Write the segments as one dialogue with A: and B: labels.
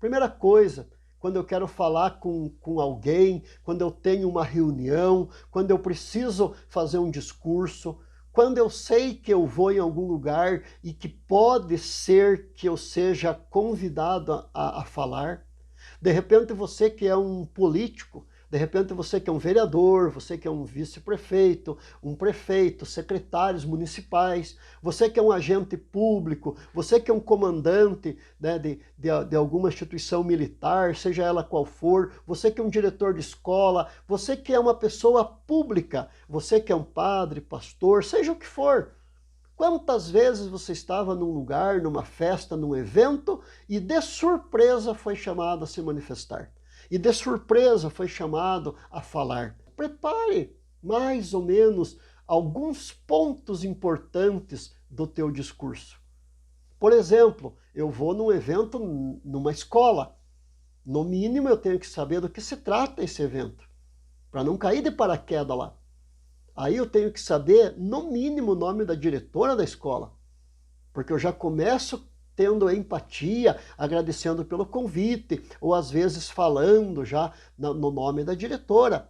A: Primeira coisa, quando eu quero falar com alguém, quando eu tenho uma reunião, quando eu preciso fazer um discurso, quando eu sei que eu vou em algum lugar e que pode ser que eu seja convidado a falar. De repente você que é um político, de repente você que é um vereador, você que é um vice-prefeito, um prefeito, secretários municipais, você que é um agente público, você que é um comandante, né, de alguma instituição militar, seja ela qual for, você que é um diretor de escola, você que é uma pessoa pública, você que é um padre, pastor, seja o que for. Quantas vezes você estava num lugar, numa festa, num evento e de surpresa foi chamado a se manifestar? E de surpresa foi chamado a falar. Prepare mais ou menos alguns pontos importantes do teu discurso. Por exemplo, eu vou num evento numa escola. No mínimo eu tenho que saber do que se trata esse evento, para não cair de paraquedas lá. Aí eu tenho que saber, no mínimo, o nome da diretora da escola, porque eu já começo tendo empatia, agradecendo pelo convite, ou às vezes falando já no nome da diretora.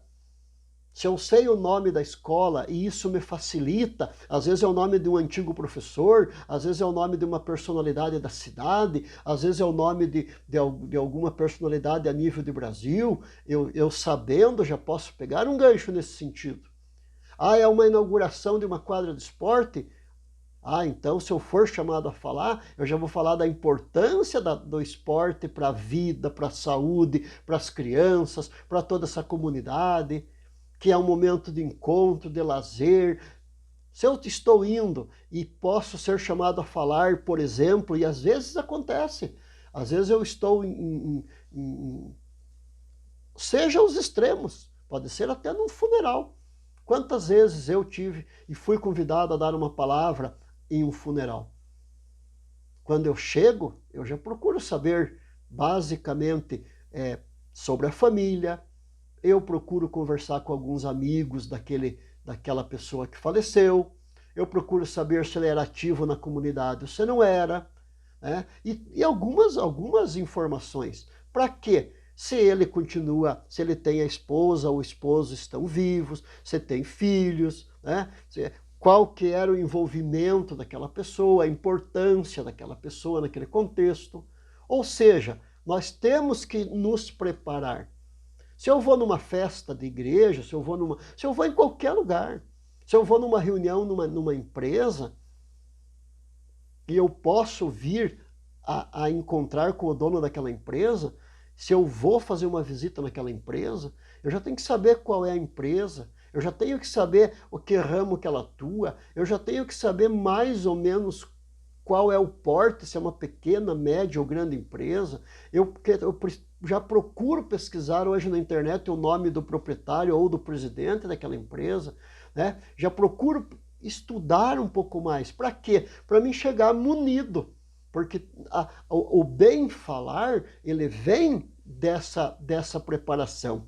A: Se eu sei o nome da escola e isso me facilita, às vezes é o nome de um antigo professor, às vezes é o nome de uma personalidade da cidade, às vezes é o nome de alguma personalidade a nível de Brasil, eu sabendo já posso pegar um gancho nesse sentido. Ah, é uma inauguração de uma quadra de esporte? Ah, então se eu for chamado a falar, eu já vou falar da importância do esporte para a vida, para a saúde, para as crianças, para toda essa comunidade, que é um momento de encontro, de lazer. Se eu estou indo e posso ser chamado a falar, por exemplo, e às vezes acontece, às vezes eu estou seja os extremos, pode ser até num funeral. Quantas vezes eu tive e fui convidado a dar uma palavra em um funeral? Quando eu chego, eu já procuro saber basicamente sobre a família, eu procuro conversar com alguns amigos daquela pessoa que faleceu, eu procuro saber se ele era ativo na comunidade ou se não era, né? E algumas informações. Para quê? Se ele continua, se ele tem a esposa ou o esposo estão vivos, se tem filhos, né? Qual que era o envolvimento daquela pessoa, a importância daquela pessoa naquele contexto. Ou seja, nós temos que nos preparar. Se eu vou numa festa de igreja, se eu vou em qualquer lugar, se eu vou numa reunião numa empresa, e eu posso vir a encontrar com o dono daquela empresa, se eu vou fazer uma visita naquela empresa, eu já tenho que saber qual é a empresa, eu já tenho que saber o que ramo que ela atua, eu já tenho que saber mais ou menos qual é o porte, se é uma pequena, média ou grande empresa. Eu já procuro pesquisar hoje na internet o nome do proprietário ou do presidente daquela empresa, né? Já procuro estudar um pouco mais. Para quê? Para mim chegar munido. Porque o bem falar, ele vem dessa preparação.